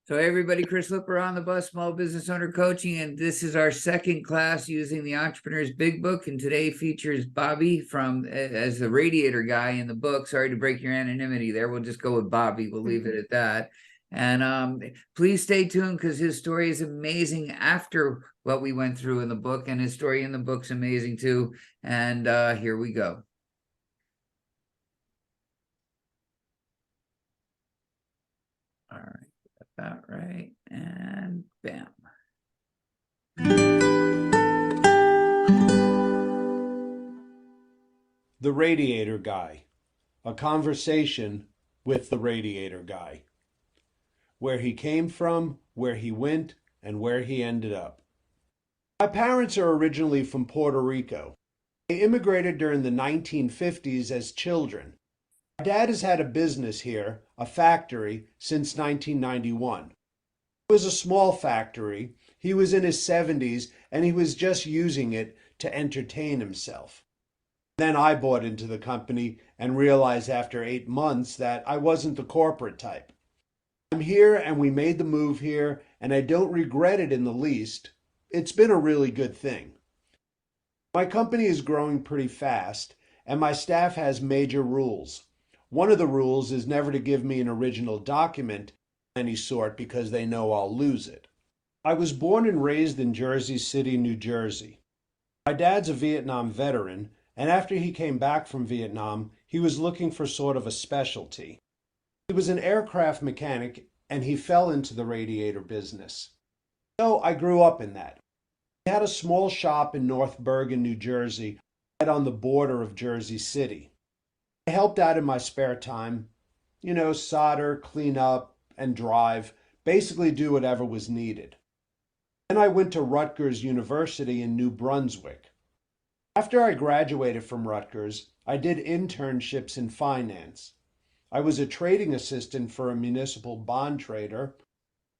So everybody, Chris Lipper on the bus, Small Business Owner Coaching, and this is our second class using the Entrepreneur's Big Book, and today features Bobby as the Radiator Guy in the book. Sorry to break your anonymity there. We'll just go with Bobby. We'll leave it at that. And please stay tuned because his story is amazing after what we went through in the book, and his story in the book's amazing too. And here we go. All right. About right, and bam. The Radiator Guy, a conversation with the Radiator Guy. Where he came from, where he went, and where he ended up. My parents are originally from Puerto Rico. They immigrated during the 1950s as children. My dad has had a business here, a factory, since 1991. It was a small factory. He was in his 70s and he was just using it to entertain himself. Then I bought into the company and realized after 8 months that I wasn't the corporate type. I'm here and we made the move here and I don't regret it in the least. It's been a really good thing. My company is growing pretty fast and my staff has major rules. One of the rules is never to give me an original document of any sort because they know I'll lose it. I was born and raised in Jersey City, New Jersey. My dad's a Vietnam veteran, and after he came back from Vietnam, he was looking for sort of a specialty. He was an aircraft mechanic and he fell into the radiator business. So I grew up in that. He had a small shop in North Bergen, New Jersey, right on the border of Jersey City. I helped out in my spare time, solder, clean up, and drive, basically do whatever was needed. Then I went to Rutgers University in New Brunswick. After I graduated from Rutgers, I did internships in finance. I was a trading assistant for a municipal bond trader,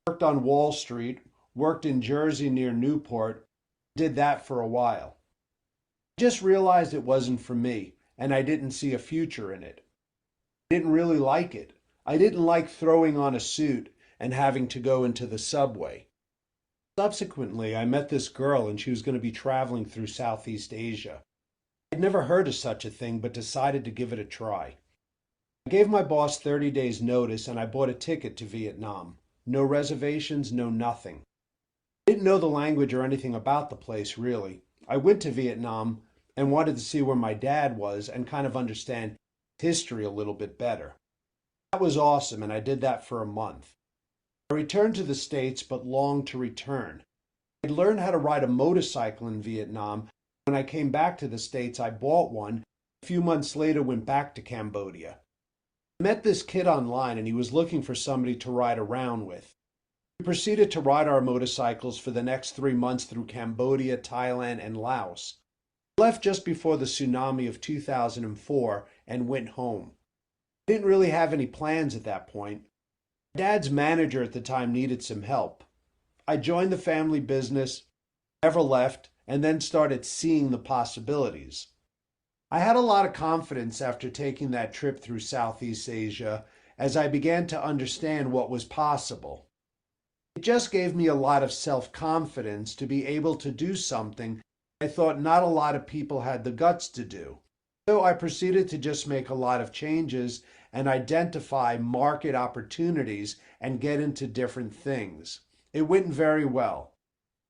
worked on Wall Street, worked in Jersey near Newport, did that for a while. I just realized it wasn't for me, and I didn't see a future in it. I didn't really like it. I didn't like throwing on a suit and having to go into the subway. Subsequently, I met this girl and she was going to be traveling through Southeast Asia. I'd never heard of such a thing, but decided to give it a try. I gave my boss 30 days notice and I bought a ticket to Vietnam. No reservations, no nothing. I didn't know the language or anything about the place, really. I went to Vietnam and wanted to see where my dad was and kind of understand history a little bit better. That was awesome, and I did that for a month. I returned to the States, but longed to return. I'd learned how to ride a motorcycle in Vietnam. When I came back to the States, I bought one. A few months later, went back to Cambodia. I met this kid online, and he was looking for somebody to ride around with. We proceeded to ride our motorcycles for the next 3 months through Cambodia, Thailand, and Laos. I left just before the tsunami of 2004 and went home. I didn't really have any plans at that point. My dad's manager at the time needed some help. I joined the family business, never left, and then started seeing the possibilities. I had a lot of confidence after taking that trip through Southeast Asia as I began to understand what was possible. It just gave me a lot of self-confidence to be able to do something I thought not a lot of people had the guts to do. So I proceeded to just make a lot of changes and identify market opportunities and get into different things. It went very well.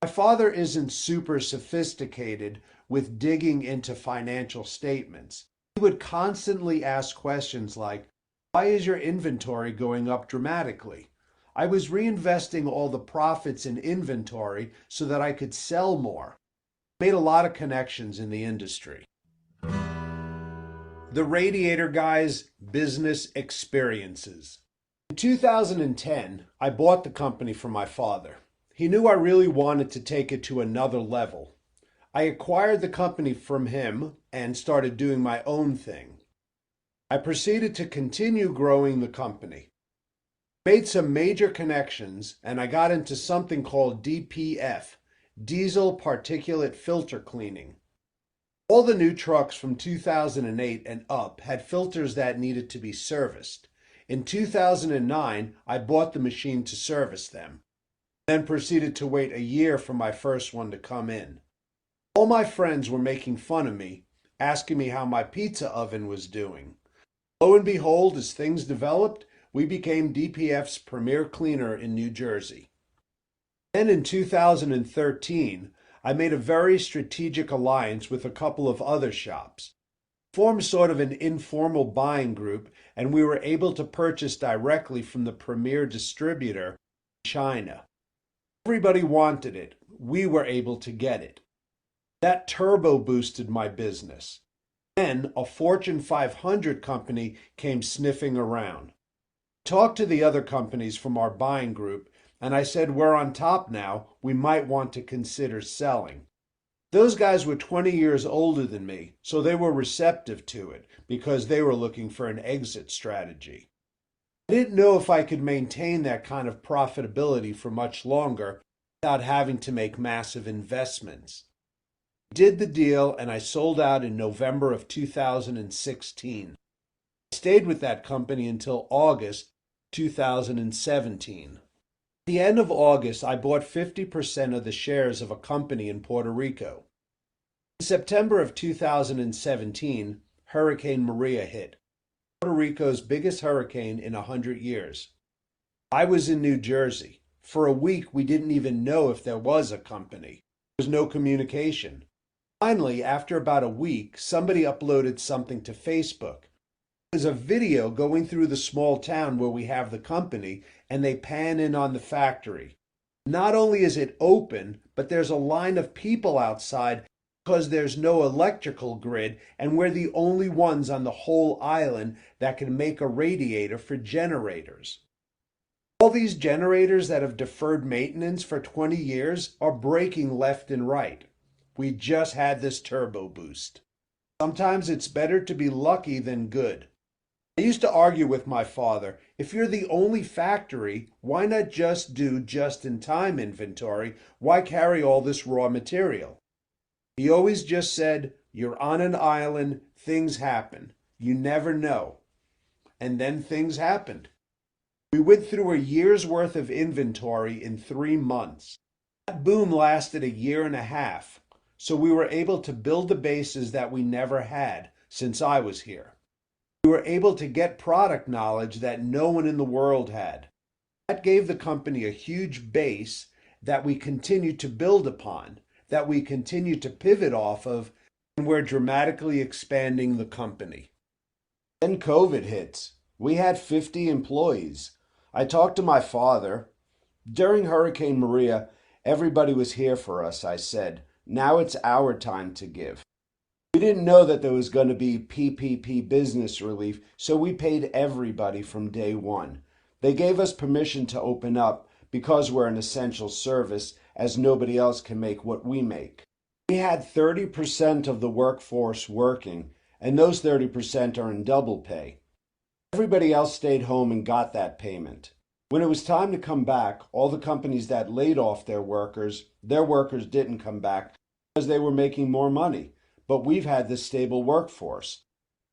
My father isn't super sophisticated with digging into financial statements. He would constantly ask questions like, why is your inventory going up dramatically? I was reinvesting all the profits in inventory so that I could sell more. Made a lot of connections in the industry. The Radiator Guy's business experiences. In 2010, I bought the company from my father. He knew I really wanted to take it to another level. I acquired the company from him and started doing my own thing. I proceeded to continue growing the company. Made some major connections, and I got into something called DPF, diesel particulate filter cleaning. All the new trucks from 2008 and up had filters that needed to be serviced. In 2009, I bought the machine to service them, then proceeded to wait a year for my first one to come in. All my friends were making fun of me, asking me how my pizza oven was doing. Lo and behold, as things developed, we became DPF's premier cleaner in New Jersey. Then in 2013, I made a very strategic alliance with a couple of other shops, formed sort of an informal buying group, and we were able to purchase directly from the premier distributor in China. Everybody wanted it. We were able to get it. That turbo boosted my business. Then a Fortune 500 company came sniffing around. I talked to the other companies from our buying group, and I said, we're on top now, we might want to consider selling. Those guys were 20 years older than me, so they were receptive to it because they were looking for an exit strategy. I didn't know if I could maintain that kind of profitability for much longer without having to make massive investments. I did the deal and I sold out in November of 2016. I stayed with that company until August 2017. At the end of August, I bought 50% of the shares of a company in Puerto Rico. In September of 2017, Hurricane Maria hit, Puerto Rico's biggest hurricane in 100 years. I was in New Jersey. For a week, we didn't even know if there was a company. There was no communication. Finally, after about a week, somebody uploaded something to Facebook. There's a video going through the small town where we have the company, and they pan in on the factory. Not only is it open, but there's a line of people outside because there's no electrical grid, and we're the only ones on the whole island that can make a radiator for generators. All these generators that have deferred maintenance for 20 years are breaking left and right. We just had this turbo boost. Sometimes it's better to be lucky than good. I used to argue with my father, if you're the only factory, why not just do just-in-time inventory? Why carry all this raw material? He always just said, you're on an island, things happen. You never know. And then things happened. We went through a year's worth of inventory in 3 months. That boom lasted a year and a half, so we were able to build the bases that we never had since I was here. We were able to get product knowledge that no one in the world had. That gave the company a huge base that we continue to build upon, that we continue to pivot off of, and we're dramatically expanding the company. Then COVID hits. We had 50 employees. I talked to my father. During Hurricane Maria, everybody was here for us, I said. Now it's our time to give. We didn't know that there was going to be PPP business relief, so we paid everybody from day one. They gave us permission to open up because we're an essential service, as nobody else can make what we make. We had 30% of the workforce working, and those 30% are in double pay. Everybody else stayed home and got that payment. When it was time to come back, all the companies that laid off their workers didn't come back because they were making more money. But we've had this stable workforce.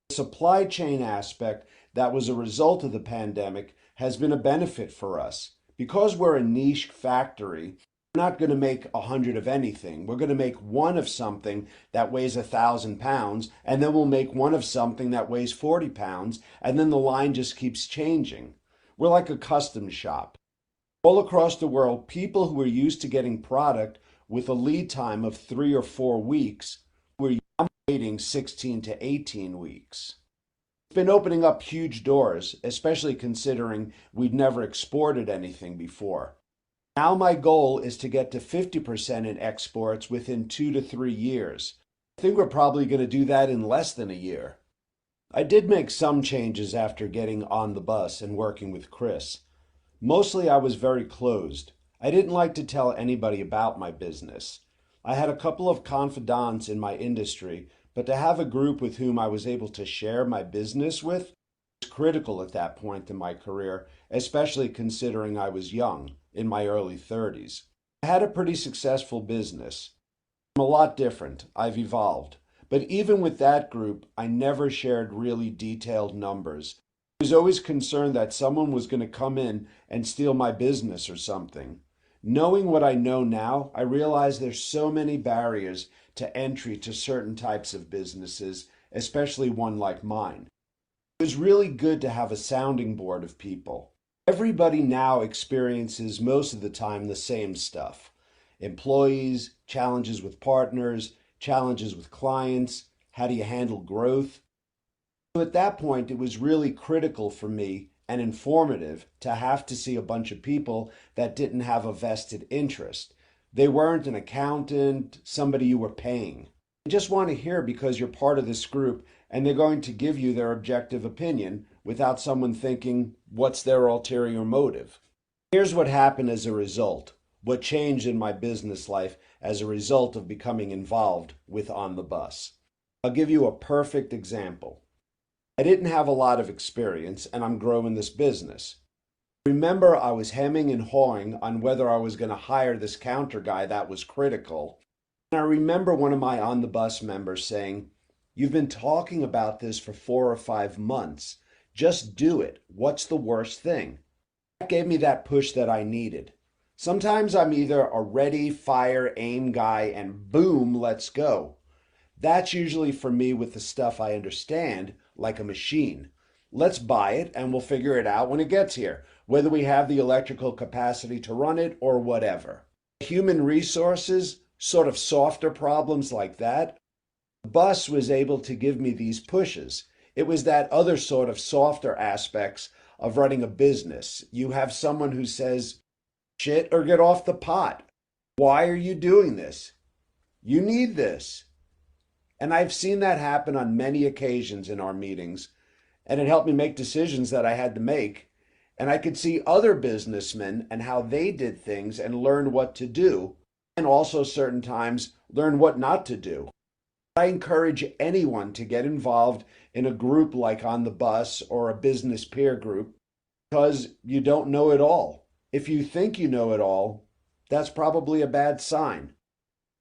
The supply chain aspect that was a result of the pandemic has been a benefit for us. Because we're a niche factory, we're not going to make 100 of anything. We're going to make one of something that weighs 1,000 pounds, and then we'll make one of something that weighs 40 pounds, and then the line just keeps changing. We're like a custom shop. All across the world, people who are used to getting product with a lead time of 3 or 4 weeks, we're waiting 16 to 18 weeks. It's been opening up huge doors, especially considering we'd never exported anything before. Now my goal is to get to 50% in exports within 2 to 3 years. I think we're probably going to do that in less than a year. I did make some changes after getting on the bus and working with Chris. Mostly I was very closed. I didn't like to tell anybody about my business. I had a couple of confidants in my industry, but to have a group with whom I was able to share my business with was critical at that point in my career, especially considering I was young, in my early 30s. I had a pretty successful business. I'm a lot different. I've evolved. But even with that group, I never shared really detailed numbers. I was always concerned that someone was going to come in and steal my business or something. Knowing what I know now, I realize there's so many barriers to entry to certain types of businesses, especially one like mine. It was really good to have a sounding board of people. Everybody now experiences most of the time the same stuff: employees, challenges with partners, challenges with clients, how do you handle growth? So at that point, it was really critical for me and informative to have to see a bunch of people that didn't have a vested interest. They weren't an accountant, somebody you were paying. They just want to hear because you're part of this group and they're going to give you their objective opinion without someone thinking, what's their ulterior motive? Here's what happened as a result, what changed in my business life as a result of becoming involved with On the Bus. I'll give you a perfect example. I didn't have a lot of experience and I'm growing this business. Remember, I was hemming and hawing on whether I was going to hire this counter guy that was critical. And I remember one of my On the Bus members saying, "You've been talking about this for 4 or 5 months. Just do it. What's the worst thing?" That gave me that push that I needed. Sometimes I'm either a ready, fire, aim guy and boom, let's go. That's usually for me with the stuff I understand, like a machine. Let's buy it and we'll figure it out when it gets here, whether we have the electrical capacity to run it or whatever. Human resources, sort of softer problems like that, the bus was able to give me these pushes. It was that other sort of softer aspects of running a business. You have someone who says, shit or get off the pot. Why are you doing this? You need this. And I've seen that happen on many occasions in our meetings, and it helped me make decisions that I had to make. And I could see other businessmen and how they did things and learn what to do, and also certain times learn what not to do. I encourage anyone to get involved in a group like On the Bus or a business peer group because you don't know it all. If you think you know it all, that's probably a bad sign.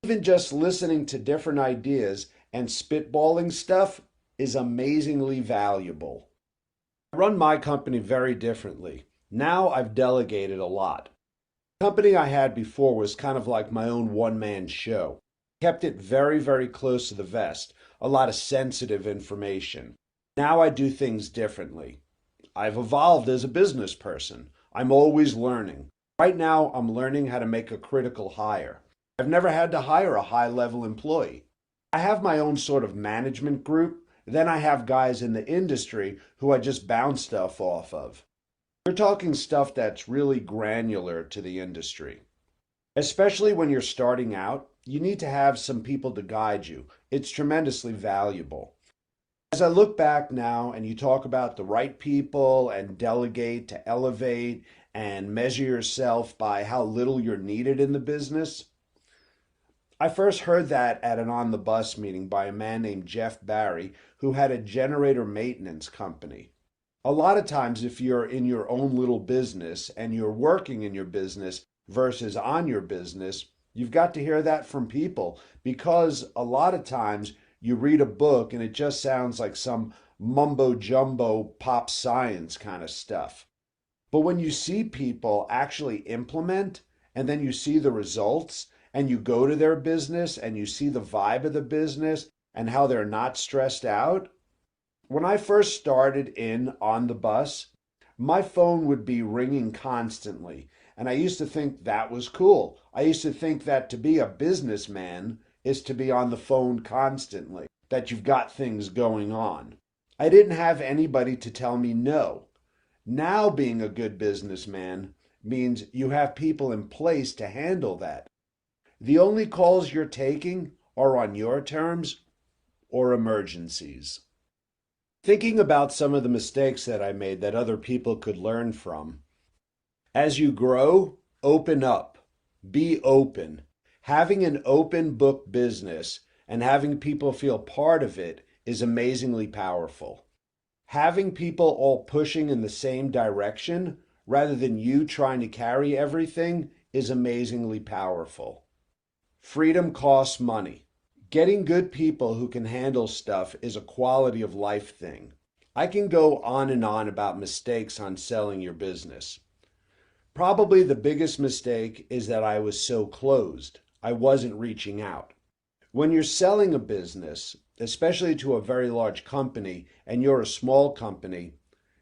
Even just listening to different ideas and spitballing stuff is amazingly valuable. I run my company very differently. Now I've delegated a lot. The company I had before was kind of like my own one-man show. Kept it very, very close to the vest, a lot of sensitive information. Now I do things differently. I've evolved as a business person. I'm always learning. Right now, I'm learning how to make a critical hire. I've never had to hire a high-level employee. I have my own sort of management group. Then I have guys in the industry who I just bounce stuff off of. We're talking stuff that's really granular to the industry. Especially when you're starting out, you need to have some people to guide you. It's tremendously valuable. As I look back now and you talk about the right people and delegate to elevate and measure yourself by how little you're needed in the business, I first heard that at an On the Bus meeting by a man named Jeff Barry, who had a generator maintenance company. A lot of times, if you're in your own little business and you're working in your business versus on your business, you've got to hear that from people because a lot of times you read a book and it just sounds like some mumbo jumbo pop science kind of stuff. But when you see people actually implement and then you see the results, and you go to their business and you see the vibe of the business and how they're not stressed out. When I first started in On the Bus, my phone would be ringing constantly. And I used to think that was cool. I used to think that to be a businessman is to be on the phone constantly, that you've got things going on. I didn't have anybody to tell me no. Now being a good businessman means you have people in place to handle that. The only calls you're taking are on your terms or emergencies. Thinking about some of the mistakes that I made that other people could learn from. As you grow, open up. Be open. Having an open book business and having people feel part of it is amazingly powerful. Having people all pushing in the same direction rather than you trying to carry everything is amazingly powerful. Freedom costs money. Getting good people who can handle stuff is a quality of life thing. I can go on and on about mistakes on selling your business. Probably the biggest mistake is that I was so closed. I wasn't reaching out. When you're selling a business, especially to a very large company, and you're a small company,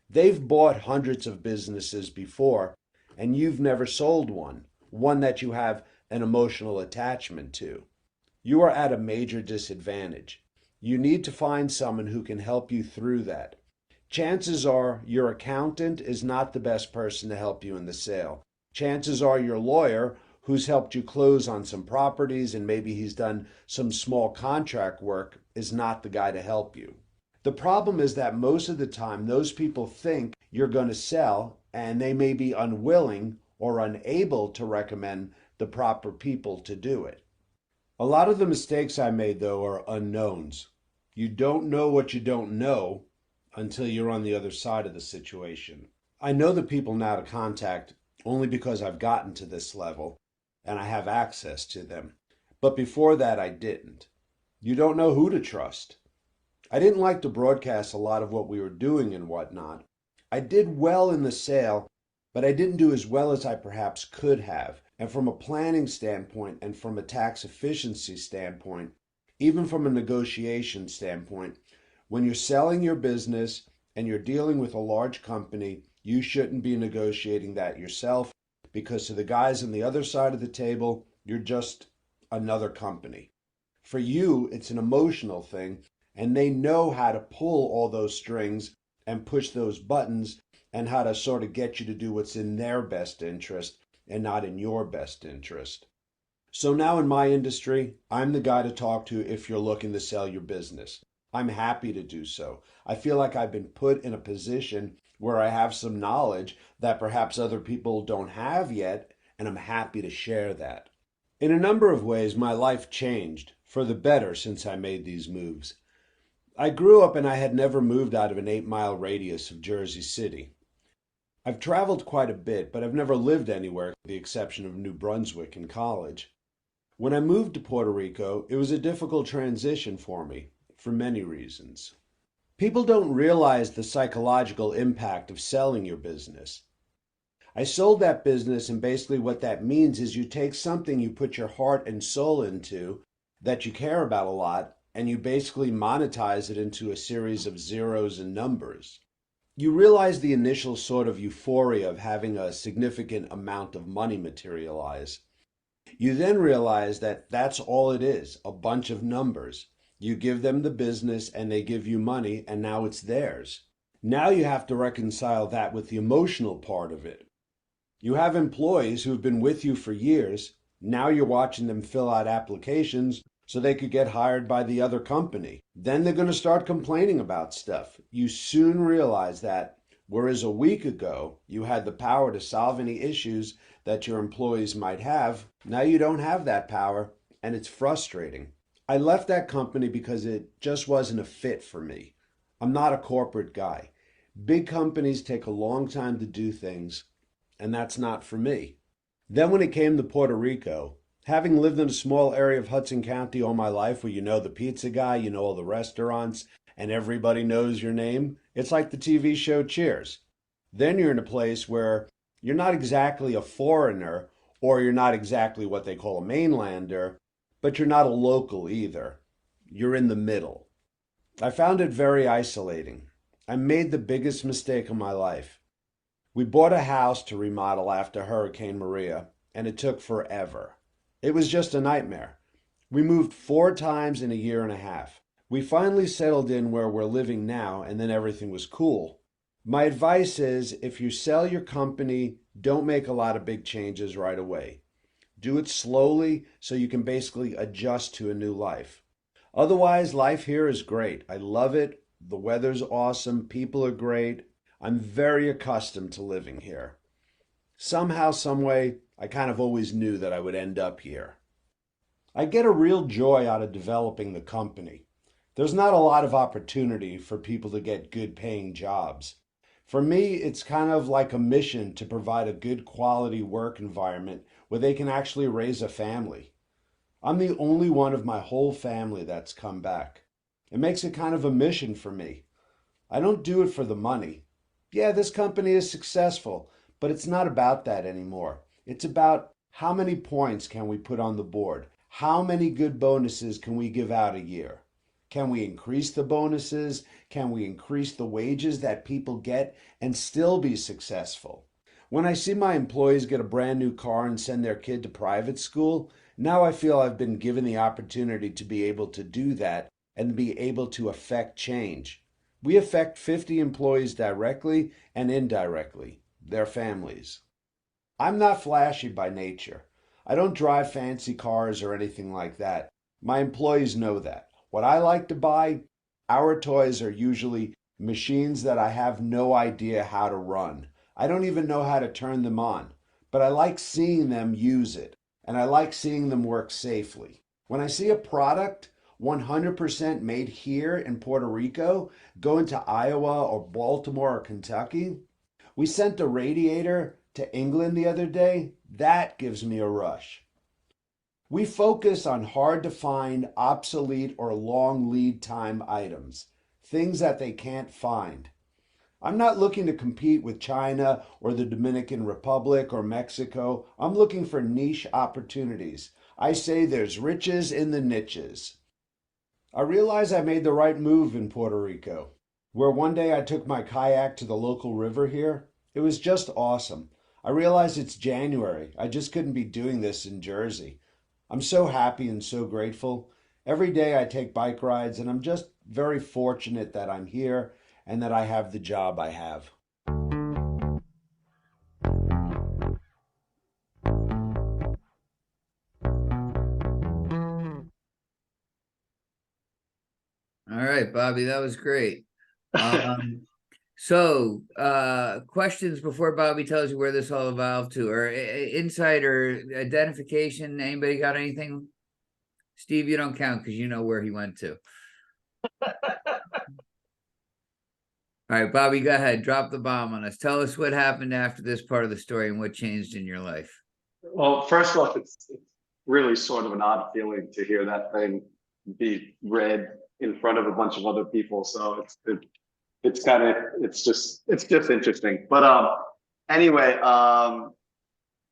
they've bought hundreds of businesses before, and you've never sold one that you have an emotional attachment to. You are at a major disadvantage. You need to find someone who can help you through that. Chances are your accountant is not the best person to help you in the sale. Chances are your lawyer, who's helped you close on some properties and maybe he's done some small contract work, is not the guy to help you. The problem is that most of the time, those people think you're going to sell and they may be unwilling or unable to recommend the proper people to do it. A lot of the mistakes I made, though, are unknowns. You don't know what you don't know until you're on the other side of the situation. I know the people now to contact only because I've gotten to this level and I have access to them. But before that, I didn't. You don't know who to trust. I didn't like to broadcast a lot of what we were doing and whatnot. I did well in the sale, but I didn't do as well as I perhaps could have. And from a planning standpoint and from a tax efficiency standpoint, even from a negotiation standpoint, when you're selling your business and you're dealing with a large company, you shouldn't be negotiating that yourself, because to the guys on the other side of the table, you're just another company. For you, it's an emotional thing, and they know how to pull all those strings and push those buttons and how to sort of get you to do what's in their best interest and not in your best interest. So now in my industry, I'm the guy to talk to if you're looking to sell your business. I'm happy to do so. I feel like I've been put in a position where I have some knowledge that perhaps other people don't have yet, and I'm happy to share that. In a number of ways, my life changed for the better since I made these moves. I grew up and I had never moved out of an 8-mile radius of Jersey City. I've traveled quite a bit, but I've never lived anywhere with the exception of New Brunswick in college. When I moved to Puerto Rico, it was a difficult transition for me, for many reasons. People don't realize the psychological impact of selling your business. I sold that business, and basically what that means is you take something you put your heart and soul into that you care about a lot, and you basically monetize it into a series of zeros and numbers. You realize the initial sort of euphoria of having a significant amount of money materialize. You then realize that that's all it is, a bunch of numbers. You give them the business and they give you money, and now it's theirs. Now you have to reconcile that with the emotional part of it. You have employees who've been with you for years. Now you're watching them fill out applications so they could get hired by the other company. Then they're going to start complaining about stuff. You soon realize that, whereas a week ago you had the power to solve any issues that your employees might have, now you don't have that power, and it's frustrating. I left that company because it just wasn't a fit for me. I'm not a corporate guy. Big companies take a long time to do things, and that's not for me. Then when it came to Puerto Rico, having lived in a small area of Hudson County all my life where you know the pizza guy, you know all the restaurants, and everybody knows your name, it's like the TV show Cheers. Then you're in a place where you're not exactly a foreigner, or you're not exactly what they call a mainlander, but you're not a local either. You're in the middle. I found it very isolating. I made the biggest mistake of my life. We bought a house to remodel after Hurricane Maria, and it took forever. It was just a nightmare. We moved 4 times in a year and a half. We finally settled in where we're living now, and then everything was cool. My advice is, if you sell your company, don't make a lot of big changes right away. Do it slowly so you can basically adjust to a new life. Otherwise, life here is great. I love it. The weather's awesome. People are great. I'm very accustomed to living here. Somehow, some way, I kind of always knew that I would end up here. I get a real joy out of developing the company. There's not a lot of opportunity for people to get good paying jobs. For me, it's kind of like a mission to provide a good quality work environment where they can actually raise a family. I'm the only one of my whole family that's come back. It makes it kind of a mission for me. I don't do it for the money. Yeah, this company is successful, but it's not about that anymore. It's about how many points can we put on the board? How many good bonuses can we give out a year? Can we increase the bonuses? Can we increase the wages that people get and still be successful? When I see my employees get a brand new car and send their kid to private school, now I feel I've been given the opportunity to be able to do that and be able to affect change. We affect 50 employees directly and indirectly, their families. I'm not flashy by nature. I don't drive fancy cars or anything like that. My employees know that. What I like to buy, our toys are usually machines that I have no idea how to run. I don't even know how to turn them on, but I like seeing them use it, and I like seeing them work safely. When I see a product 100% made here in Puerto Rico go into Iowa or Baltimore or Kentucky, we sent a radiator to England the other day. That gives me a rush. We focus on hard to find, obsolete, or long lead time items, things that they can't find. I'm not looking to compete with China or the Dominican Republic or Mexico. I'm looking for niche opportunities. I say there's riches in the niches. I realize I made the right move in Puerto Rico, where one day I took my kayak to the local river here. It was just awesome. I realize it's January. I just couldn't be doing this in Jersey. I'm so happy and so grateful. Every day I take bike rides, and I'm just very fortunate that I'm here and that I have the job I have. All right, Bobby, that was great. Questions before Bobby tells you where this all evolved to, or insider identification. Anybody got anything? Steve, you don't count because you know where he went to. All right, Bobby, go ahead. Drop the bomb on us. Tell us what happened after this part of the story and what changed in your life. Well, first off, it's really sort of an odd feeling to hear that thing be read in front of a bunch of other people. So it's kind of it's just interesting. But anyway,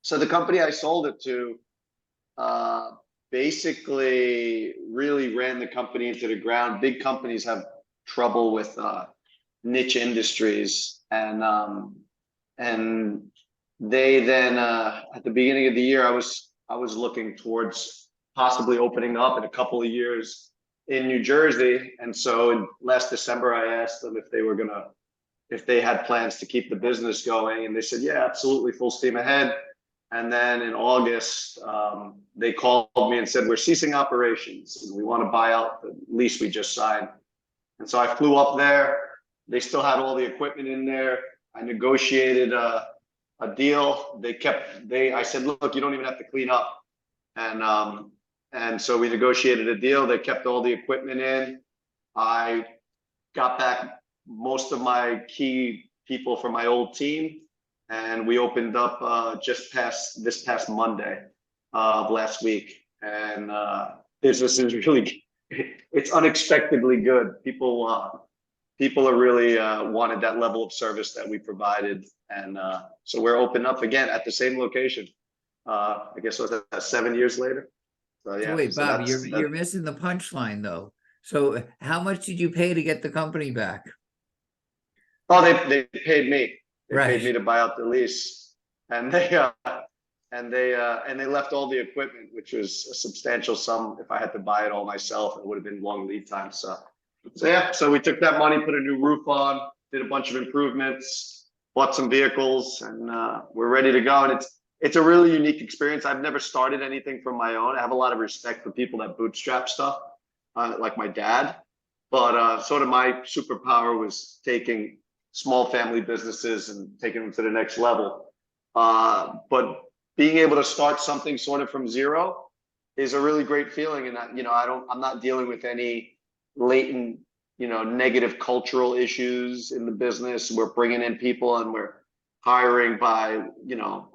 so the company I sold it to basically really ran the company into the ground. Big companies have trouble with niche industries, and they then at the beginning of the year, I was looking towards possibly opening up in a couple of years in New Jersey. And so in last December, I asked them if they had plans to keep the business going, and they said, yeah, absolutely, full steam ahead. And then in August, they called me and said, we're ceasing operations and we want to buy out the lease we just signed. And so I flew up there. They still had all the equipment in there. I negotiated a deal. I said, look, you don't even have to clean up. And so we negotiated a deal. They kept all the equipment in. I got back most of my key people from my old team, and we opened up this past Monday of last week. And business is really, it's unexpectedly good. People are really wanted that level of service that we provided. And so we're open up again at the same location. I guess was that 7 years later. So yeah. So wait, Bobby, you're missing the punchline though. So how much did you pay to get the company back? Oh, they paid me. They Right. paid me to buy out the lease, and they left all the equipment, which was a substantial sum. If I had to buy it all myself, it would have been long lead time. So yeah, so we took that money, put a new roof on, did a bunch of improvements, bought some vehicles, and we're ready to go. And it's a really unique experience. I've never started anything from my own. I have a lot of respect for people that bootstrap stuff, like my dad. But sort of my superpower was taking small family businesses and taking them to the next level. But being able to start something sort of from zero is a really great feeling. And I'm not dealing with any latent, negative cultural issues in the business. We're bringing in people and we're hiring by,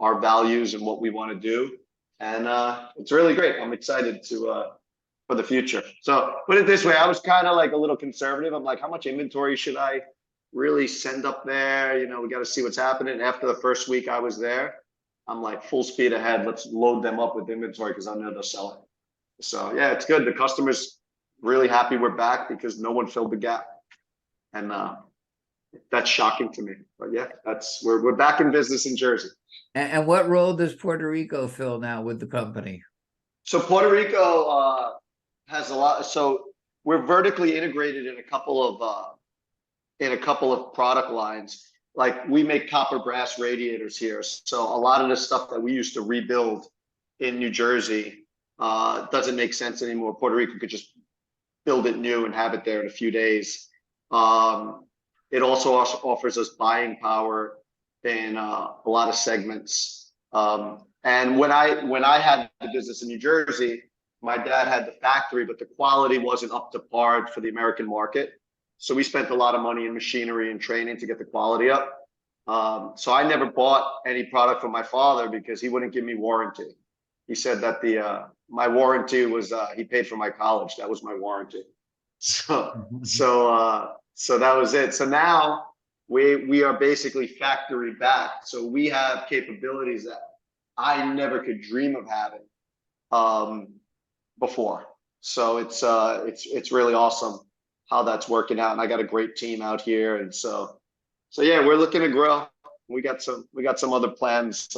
our values and what we want to do. And it's really great. I'm excited for the future. So put it this way, I was kind of like a little conservative. I'm like, how much inventory should I really send up there. You know, we got to see what's happening. After the first week I was there, I'm like full speed ahead. Let's load them up with inventory because I know they'll sell it. So yeah, it's good. The customers really happy we're back because no one filled the gap, and that's shocking to me. But yeah, we're back in business in Jersey. And what role does Puerto Rico fill now with the company? So Puerto Rico has a lot. So we're vertically integrated in a couple of product lines. Like we make copper brass radiators here. So a lot of the stuff that we used to rebuild in New Jersey doesn't make sense anymore. Puerto Rico could just build it new and have it there in a few days. It also offers us buying power in a lot of segments. And when I had the business in New Jersey, my dad had the factory, but the quality wasn't up to par for the American market. So we spent a lot of money in machinery and training to get the quality up. So I never bought any product from my father because he wouldn't give me warranty. He said that my warranty was he paid for my college. That was my warranty. So that was it. So now we are basically factory backed. So we have capabilities that I never could dream of having before. So it's really awesome how that's working out. And I got a great team out here. And so yeah, we're looking to grow. We got some other plans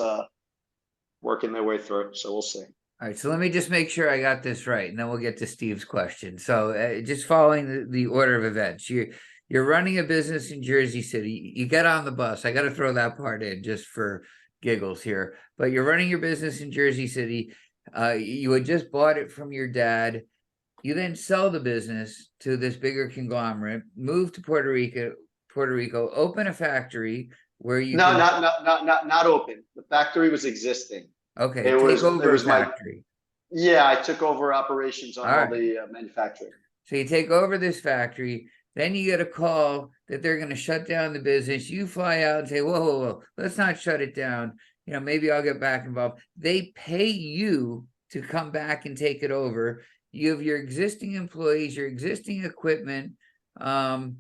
working their way through. So we'll see. All right, so let me just make sure I got this right, and then we'll get to Steve's question. So just following the order of events, you're running a business in Jersey City. You get on the bus. I got to throw that part in just for giggles here. But you're running your business in Jersey City. You had just bought it from your dad. You then sell the business to this bigger conglomerate, move to Puerto Rico, open a factory where you not open. The factory was existing. Okay, take over a factory. Yeah, I took over operations on all the manufacturing. So you take over this factory, then you get a call that they're going to shut down the business. You fly out and say, whoa, let's not shut it down. You know, maybe I'll get back involved. They pay you to come back and take it over. You have your existing employees, your existing equipment, and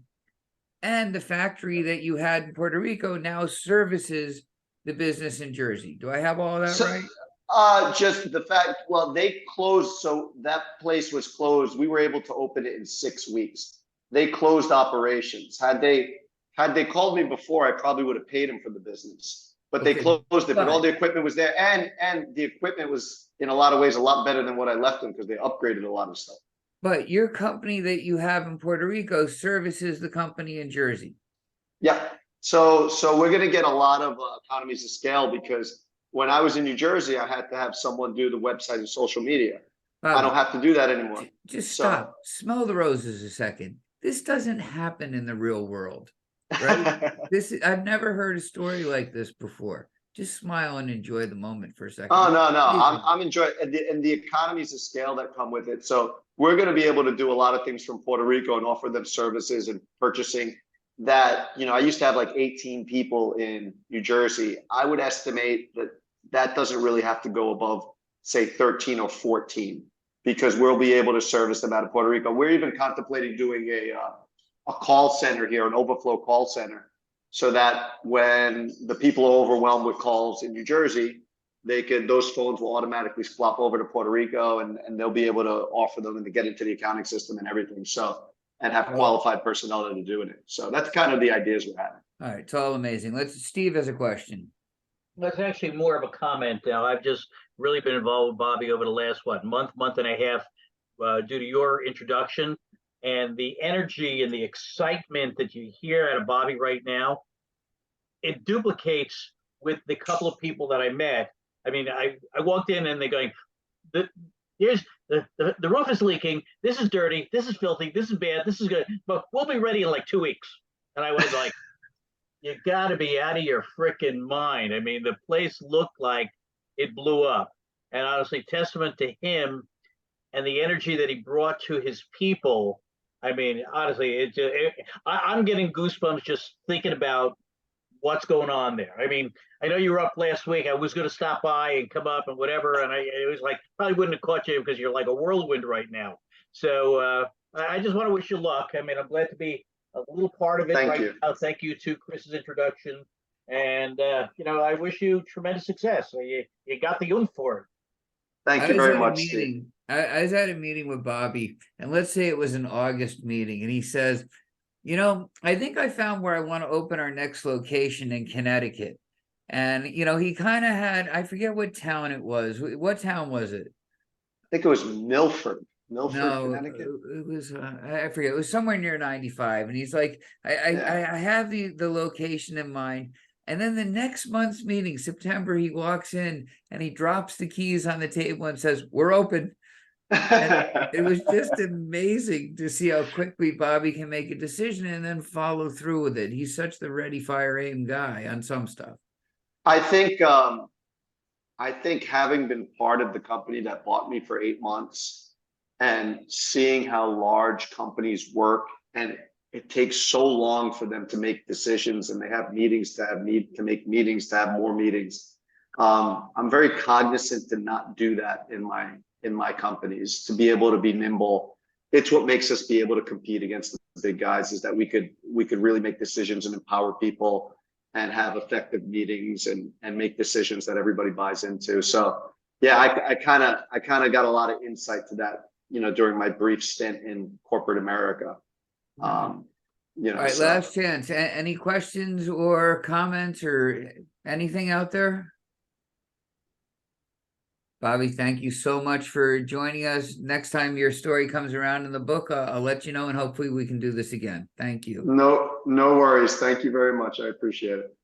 the factory that you had in Puerto Rico now services the business in Jersey. Do I have all that right? Just the fact, well, they closed, so that place was closed. We were able to open it in 6 weeks. They closed operations. Had they called me before, I probably would have paid them for the business. But they closed it, but all the equipment was there. And the equipment was, in a lot of ways, a lot better than what I left them because they upgraded a lot of stuff. But your company that you have in Puerto Rico services the company in Jersey. Yeah. So we're going to get a lot of economies of scale because when I was in New Jersey, I had to have someone do the website and social media. I don't have to do that anymore. Just stop. Smell the roses a second. This doesn't happen in the real world, right? I've never heard a story like this before. Just smile and enjoy the moment for a second. Oh, no. I'm enjoying and the economies of scale that come with it. So we're going to be able to do a lot of things from Puerto Rico and offer them services and purchasing that, you know, I used to have like 18 people in New Jersey. I would estimate that doesn't really have to go above, say, 13 or 14, because we'll be able to service them out of Puerto Rico. We're even contemplating doing a call center here, an overflow call center, so that when the people are overwhelmed with calls in New Jersey, those phones will automatically flop over to Puerto Rico and they'll be able to offer them and to get into the accounting system and everything. So, and have qualified personnel that are doing it. So that's kind of the ideas we're having. All right, it's all amazing. Steve has a question. That's actually more of a comment now. I've just really been involved with Bobby over the last, month and a half due to your introduction, and the energy and the excitement that you hear out of Bobby right now, it duplicates with the couple of people that I met. I mean, I walked in and they're going, here's the roof is leaking. This is dirty. This is filthy. This is bad. This is good. But we'll be ready in like 2 weeks. And I was like, you got to be out of your freaking mind. I mean, the place looked like it blew up. And honestly, testament to him and the energy that he brought to his people. I mean, honestly, I'm getting goosebumps just thinking about what's going on there. I mean, I know you were up last week. I was going to stop by and come up and whatever. And it was like, probably wouldn't have caught you because you're like a whirlwind right now. So I just want to wish you luck. I mean, I'm glad to be a little part of it Thank right you. now. Thank you to Chris's introduction. And, I wish you tremendous success. You got the oomph for it. Thank I you was very at a much, Steve. meeting. I was at a meeting with Bobby, and let's say it was an August meeting, and he says, I think I found where I want to open our next location in Connecticut. And, he kind of had, I forget what town it was. What town was it? I think it was Milford, No, Connecticut. it was, I forget. It was somewhere near 95. And he's like, Yeah. I have the location in mind. And then the next month's meeting, September, he walks in and he drops the keys on the table and says, "We're open." And it was just amazing to see how quickly Bobby can make a decision and then follow through with it. He's such the ready, fire, aim guy on some stuff. I think having been part of the company that bought me for 8 months and seeing how large companies work, and it takes so long for them to make decisions, and they have meetings to make meetings to have more meetings. I'm very cognizant to not do that in my companies, to be able to be nimble. It's what makes us be able to compete against the big guys, is that we could really make decisions and empower people and have effective meetings and make decisions that everybody buys into. So yeah, I kind of got a lot of insight to that, during my brief stint in corporate America. All right, So last chance. Any questions or comments or anything out there? Bobby, thank you so much for joining us. Next time your story comes around in the book, I'll let you know, and hopefully we can do this again. Thank you. no worries. Thank you very much. I appreciate it.